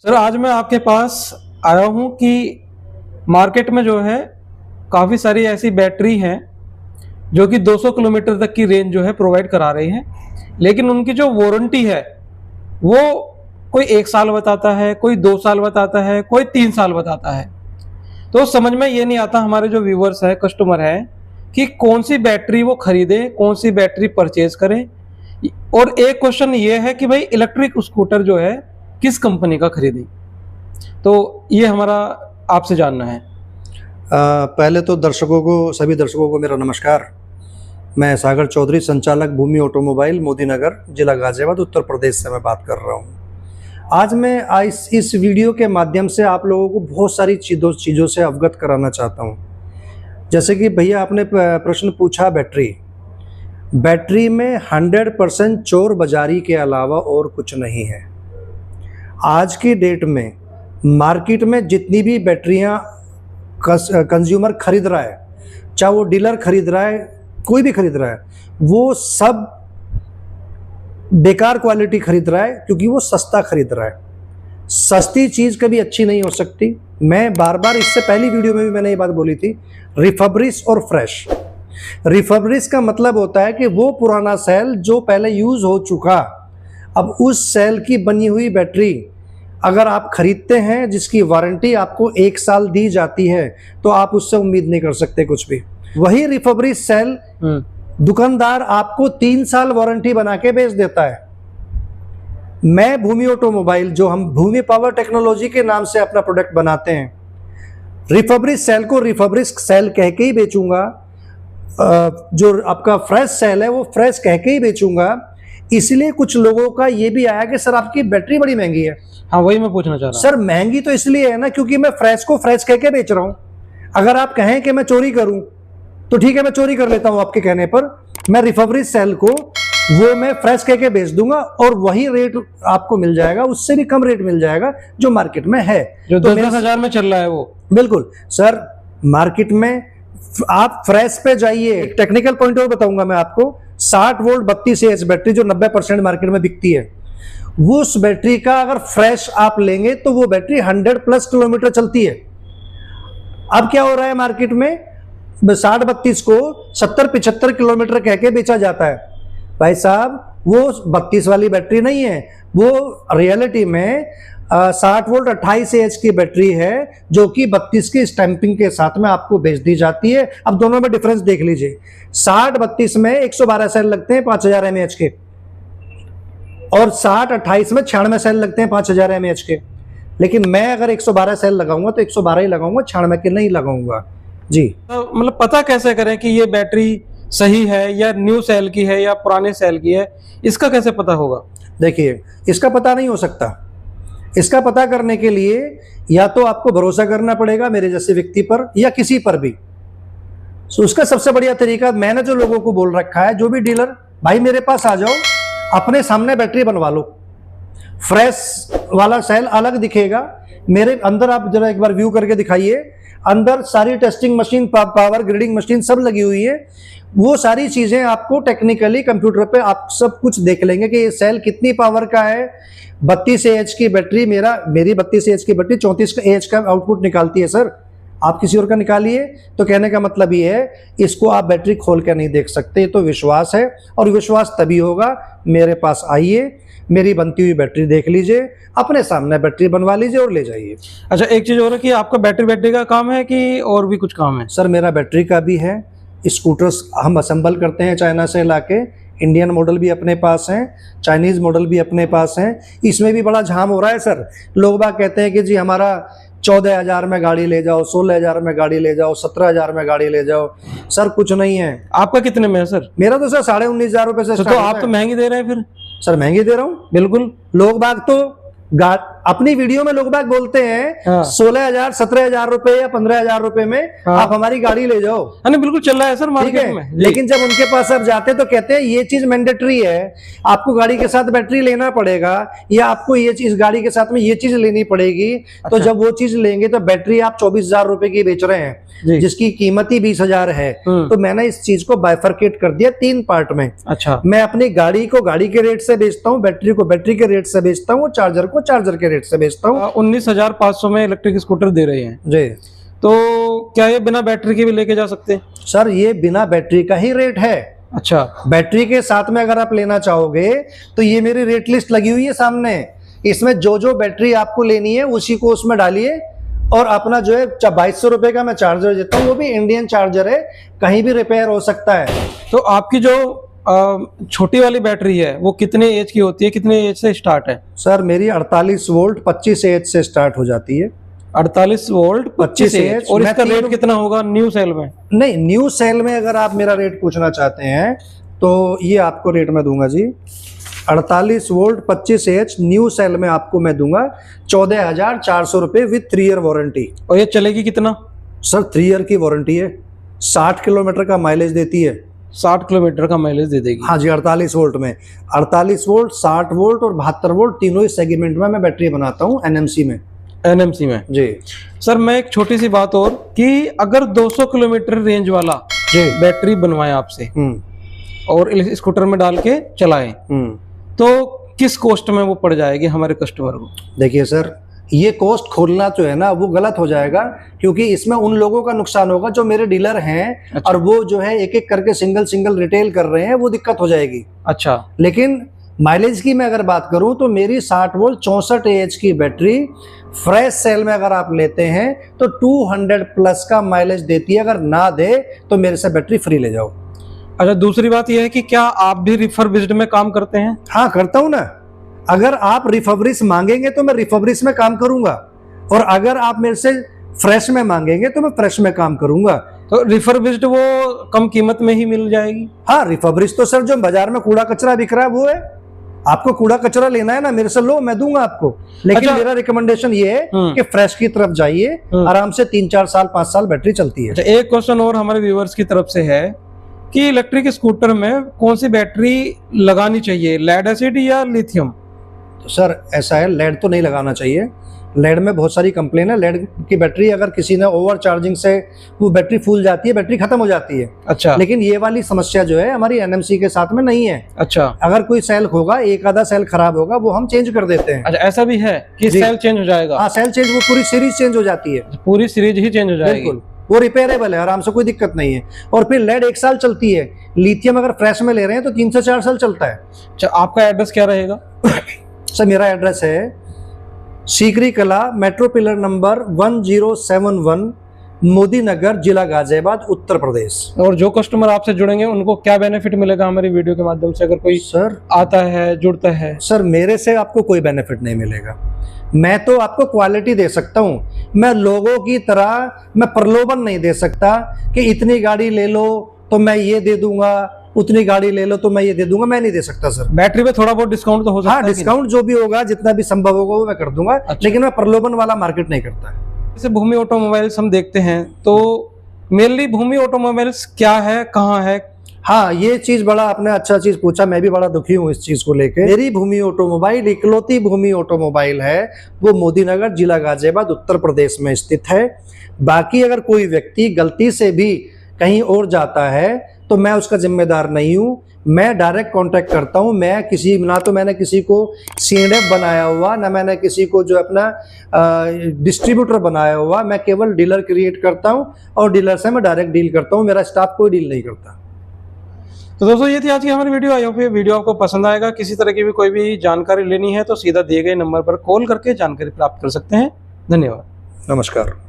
Sir आज मैं आपके पास आया हूँ कि मार्केट में जो है काफ़ी सारी ऐसी बैटरी हैं जो कि 200 किलोमीटर तक की रेंज जो है प्रोवाइड करा रही हैं, लेकिन उनकी जो वारंटी है वो कोई 1 साल बताता है, कोई 2 साल बताता है, कोई 3 साल बताता है। तो समझ में ये नहीं आता हमारे जो व्यूवर्स है, कस्टमर है, कि कौन सी बैटरी वो खरीदें, कौन सी बैटरी परचेज करें। और एक क्वेश्चन ये है कि भाई इलेक्ट्रिक स्कूटर जो है किस कंपनी का खरीदें, तो ये हमारा आपसे जानना है। पहले तो सभी दर्शकों को मेरा नमस्कार। मैं सागर चौधरी, संचालक भूमि ऑटोमोबाइल, मोदी नगर, जिला गाजियाबाद, उत्तर प्रदेश से मैं बात कर रहा हूँ। आज मैं इस वीडियो के माध्यम से आप लोगों को बहुत सारी चीज़ों से अवगत कराना चाहता हूँ। जैसे कि भैया आपने प्रश्न पूछा बैटरी में 100% चोर बाजारी के अलावा और कुछ नहीं है। आज की डेट में मार्केट में जितनी भी बैटरियां कंज्यूमर खरीद रहा है, चाहे वो डीलर खरीद रहा है, कोई भी खरीद रहा है, वो सब बेकार क्वालिटी खरीद रहा है क्योंकि वो सस्ता खरीद रहा है। सस्ती चीज़ कभी अच्छी नहीं हो सकती। मैं बार बार इससे पहली वीडियो में भी मैंने ये बात बोली थी। रिफर्बिश और फ्रेश। रिफर्बिश का मतलब होता है कि वो पुराना सेल जो पहले यूज़ हो चुका, अब उस सेल की बनी हुई बैटरी अगर आप खरीदते हैं जिसकी वारंटी आपको 1 साल दी जाती है, तो आप उससे उम्मीद नहीं कर सकते कुछ भी। वही रिफर्बिश सेल दुकानदार आपको 3 साल वारंटी बना के बेच देता है। मैं भूमि ऑटोमोबाइल, जो हम भूमि पावर टेक्नोलॉजी के नाम से अपना प्रोडक्ट बनाते हैं, रिफर्बिश सेल को रिफर्बिश सेल कह के ही बेचूंगा, जो आपका फ्रेश सेल है वो फ्रेश कह के ही बेचूंगा। इसलिए कुछ लोगों का ये भी आया कि सर आपकी बैटरी बड़ी महंगी है। हाँ, वही मैं पूछना चाह रहा हूँ। सर महंगी तो इसलिए है ना क्योंकि मैं फ्रेश को फ्रेश कह के बेच रहा हूँ। अगर आप कहें कि मैं चोरी करूं तो ठीक है, मैं चोरी कर लेता हूं आपके कहने पर। मैं रिफर्बिश सेल को वो मैं फ्रेश कह के बेच दूंगा और वही रेट आपको मिल जाएगा, उससे भी कम रेट मिल जाएगा जो मार्केट में है, जो 10-10 हजार में चल रहा है वो। बिल्कुल सर, मार्केट में आप फ्रेश पे जाइए। एक टेक्निकल पॉइंट और बताऊंगा मैं आपको। 60 वोल्ट 32 AH बैटरी जो 90% मार्केट में बिकती है, वो उस बैटरी का अगर फ्रेश आप लेंगे तो वो बैटरी 100+ किलोमीटर चलती है। अब क्या हो रहा है मार्केट में, 60-32 को 70-75 किलोमीटर कह के बेचा जाता है। भाई साहब, वो 32 वाली बैटरी नहीं है, वो रियलिटी में 60 वोल्ट 28 AH की बैटरी है जो कि 32 की स्टैंपिंग के साथ में आपको बेच दी जाती है। अब दोनों में डिफरेंस देख लीजिए। 60-32 में 112 सेल लगते हैं 5000 mAh के, और 60-28 में 96 सेल लगते हैं 5000 mAh के। लेकिन मैं अगर 112 सेल लगाऊंगा तो 112 ही लगाऊंगा, 96 के नहीं लगाऊंगा जी। तो मतलब पता कैसे करें कि ये बैटरी सही है या न्यू सेल की है या पुराने सेल की है, इसका कैसे पता होगा? देखिए, इसका पता नहीं हो सकता। इसका पता करने के लिए या तो आपको भरोसा करना पड़ेगा मेरे जैसे व्यक्ति पर या किसी पर भी। तो उसका सबसे बढ़िया तरीका मैंने जो लोगों को बोल रखा है, जो भी डीलर, भाई मेरे पास आ जाओ, अपने सामने बैटरी बनवा लो। फ्रेश वाला सेल अलग दिखेगा, मेरे अंदर आप जरा एक बार व्यू करके दिखाइए। अंदर सारी testing machine, power grading machine सब लगी हुई है। वो सारी चीजें आपको टेक्निकली कंप्यूटर पे आप सब कुछ देख लेंगे कि ये सेल कितनी पावर का है। 32 AH की बैटरी, मेरी 32 AH की बैटरी 34 AH का आउटपुट निकालती है। सर आप किसी और का निकालिए। तो कहने का मतलब ये है, इसको आप बैटरी खोल के नहीं देख सकते। तो विश्वास है, और विश्वास तभी होगा, मेरे पास आइए, मेरी बनती हुई बैटरी देख लीजिए, अपने सामने बैटरी बनवा लीजिए और ले जाइए। अच्छा, एक चीज और है कि आपका बैटरी का काम है कि और भी कुछ काम है? सर मेरा बैटरी का भी है। स्कूटर्स हम असेंबल करते हैं चाइना से लाके। इंडियन मॉडल भी अपने पास हैं, चाइनीज़ मॉडल भी अपने पास हैं। इसमें भी बड़ा झाम हो रहा है सर। लोग बाग कहते हैं कि जी हमारा 14,000 में गाड़ी ले जाओ, 16,000 में गाड़ी ले जाओ, 17,000 में गाड़ी ले जाओ। सर कुछ नहीं है। आपका कितने में है सर? मेरा तो सर 19,500 रुपए से। तो आप तो महंगी दे रहे हैं फिर। सर महंगी दे रहा हूँ बिल्कुल। लोग बाग तो अपनी वीडियो में लोग बाग बोलते हैं 16,000, 17,000 रुपए या 15,000 रुपए में आप हमारी गाड़ी ले जाओ। बिल्कुल चल रहा है सर मार्केट में। लेकिन जब उनके पास आप जाते तो कहते हैं ये चीज मैंडेटरी है, आपको गाड़ी के साथ बैटरी लेना पड़ेगा, या आपको ये चीज गाड़ी के साथ में ये चीज लेनी पड़ेगी। तो जब वो चीज लेंगे तो बैटरी आप 24,000 रुपए की बेच रहे हैं, जिसकी कीमत ही 20,000 है। तो मैंने इस चीज को बाइफरकेट कर दिया 3 पार्ट में। अच्छा, मैं अपनी गाड़ी को गाड़ी के रेट से बेचता हूँ, बैटरी को बैटरी के रेट से बेचता हूँ, चार्जर आपको चार्जर के रेट से बेचता हूँ। 19,500 में इलेक्ट्रिक स्कूटर दे रहे हैं जी। तो क्या ये बिना बैटरी के भी लेके जा सकते हैं? सर ये बिना बैटरी का ही रेट है। अच्छा, बैटरी के साथ में अगर आप लेना चाहोगे तो ये मेरी रेट लिस्ट लगी हुई है सामने, इसमें जो जो बैटरी आपको लेनी है उसी को उसमें डालिए और अपना जो है 2200 रुपए का मैं चार्जर देता हूँ, वो भी इंडियन चार्जर है, कहीं भी रिपेयर हो सकता है। तो आपकी जो छोटी वाली बैटरी है वो कितने एज की होती है, कितने एज से स्टार्ट है? सर मेरी 48 वोल्ट 25 एच से स्टार्ट हो जाती है। 48 वोल्ट 25 एच। और इसका रेट कितना होगा न्यू सेल में? नहीं, न्यू सेल में अगर आप मेरा रेट पूछना चाहते हैं तो ये आपको रेट मैं दूंगा जी, 48 वोल्ट 25 एच न्यू सेल में आपको मैं दूंगा 14,400 रुपए विद 3 ईयर वारंटी। और ये चलेगी कितना? सर 3 ईयर की वारंटी है, 60 किलोमीटर का माइलेज देती है। 60 किलोमीटर का माइलेज दे देगी? हाँ जी, 48 वोल्ट में। 48 वोल्ट, 60 वोल्ट और 72 वोल्ट तीनों ही सेगमेंट में मैं बैटरी बनाता हूँ एनएमसी में। एनएमसी में जी। सर मैं एक छोटी सी बात और कि अगर 200 किलोमीटर रेंज वाला जी बैटरी बनवाए आपसे और स्कूटर में डाल के चलाएं तो किस कॉस्ट में वो पड़ जाएगी हमारे कस्टमर को? देखिए सर, ये कॉस्ट खोलना जो है ना वो गलत हो जाएगा, क्योंकि इसमें उन लोगों का नुकसान होगा जो मेरे डीलर हैं। अच्छा। और वो जो है एक एक करके सिंगल रिटेल कर रहे हैं, वो दिक्कत हो जाएगी। अच्छा। लेकिन माइलेज की मैं अगर बात करूं तो मेरी 60 वोल्ट 64 एच की बैटरी फ्रेश सेल में अगर आप लेते हैं तो 200 प्लस का माइलेज देती है। अगर ना दे तो मेरे से बैटरी फ्री ले जाओ। अच्छा, दूसरी बात यह है कि क्या आप भी रिफर्बिश्ड में काम करते हैं? हाँ करता हूं ना। अगर आप रिफर्बिश मांगेंगे तो मैं रिफर्बिश में काम करूंगा, और अगर आप मेरे से फ्रेश में मांगेंगे तो मैं फ्रेश में काम करूंगा। तो रिफर्बिश्ड वो कम कीमत में ही मिल जाएगी? हाँ, रिफर्बिश तो सर जो बाजार में कूड़ा कचरा बिक रहा है वो है। आपको कूड़ा कचरा लेना है ना, मेरे से लो, मैं दूंगा आपको। लेकिन अच्छा, मेरा रिकमेंडेशन ये है कि फ्रेश की तरफ जाइए, आराम से 3-4 साल 5 साल बैटरी चलती है। अच्छा, एक क्वेश्चन और हमारे व्यूअर्स की तरफ से है कि इलेक्ट्रिक स्कूटर में कौन सी बैटरी लगानी चाहिए, लेड एसिड या लिथियम? तो सर ऐसा है, लेड तो नहीं लगाना चाहिए। लेड में बहुत सारी कंप्लेन है। लेड की बैटरी अगर किसी ने ओवर चार्जिंग से वो बैटरी फूल जाती है, बैटरी खत्म हो जाती है। अच्छा। लेकिन ये वाली समस्या जो है हमारी एनएमसी के साथ में नहीं है। अच्छा। अगर कोई सेल होगा, एक आधा सेल खराब होगा, वो हम चेंज कर देते हैं। अच्छा, ऐसा भी है कि सेल चेंज हो जाएगा? हाँ, सेल चेंज, वो पूरी सीरीज चेंज हो जाती है। पूरी सीरीज ही चेंज हो जाएगी? बिल्कुल, वो रिपेयरेबल है, आराम से, कोई दिक्कत नहीं है। और फिर लेड 1 साल चलती है। लिथियम अगर फ्रेश में ले रहे हैं तो 3 से 4 साल चलता है। अच्छा, आपका एड्रेस क्या रहेगा? सर मेरा एड्रेस है सीकरी कला, मेट्रो पिलर नंबर 1071, मोदी नगर, जिला गाजियाबाद, उत्तर प्रदेश। और जो कस्टमर आपसे जुड़ेंगे उनको क्या बेनिफिट मिलेगा हमारी वीडियो के माध्यम से, अगर कोई सर आता है, जुड़ता है? सर मेरे से आपको कोई बेनिफिट नहीं मिलेगा। मैं तो आपको क्वालिटी दे सकता हूं, मैं लोगों की तरह मैं प्रलोभन नहीं दे सकता कि इतनी गाड़ी ले लो तो मैं ये दे दूंगा, उतनी गाड़ी ले लो तो मैं ये दे दूंगा, मैं नहीं दे सकता सर। बैटरी पे थोड़ा बहुत डिस्काउंट तो हो सकता है? हाँ, डिस्काउंट जो भी होगा, जितना भी संभव होगा वो मैं कर दूंगा। अच्छा। लेकिन मैं प्रलोभन वाला मार्केट नहीं करता। जैसे भूमि ऑटोमोबाइल्स हम देखते हैं तो मेनली भूमि ऑटोमोबाइल्स क्या है, कहाँ है? हाँ, ये चीज बड़ा आपने अच्छा चीज पूछा, मैं भी बड़ा दुखी हूँ इस चीज को लेकर। मेरी भूमि ऑटोमोबाइल इकलौती भूमि ऑटोमोबाइल है, वो मोदी नगर, जिला गाजियाबाद, उत्तर प्रदेश में स्थित है। बाकी अगर कोई व्यक्ति गलती से भी कहीं और जाता है तो मैं उसका जिम्मेदार नहीं हूँ। मैं डायरेक्ट कांटेक्ट करता हूँ। मैं किसी, ना तो मैंने किसी को सीएनएफ बनाया हुआ, ना मैंने किसी को जो अपना डिस्ट्रीब्यूटर बनाया हुआ। मैं केवल डीलर क्रिएट करता हूँ और डीलर से मैं डायरेक्ट डील करता हूँ। मेरा स्टाफ कोई डील नहीं करता। तो दोस्तों ये थी आज की हमारी वीडियो। आई होप ये वीडियो आपको पसंद आएगा। किसी तरह की भी कोई भी जानकारी लेनी है तो सीधा दिए गए नंबर पर कॉल करके जानकारी प्राप्त कर सकते हैं। धन्यवाद। नमस्कार।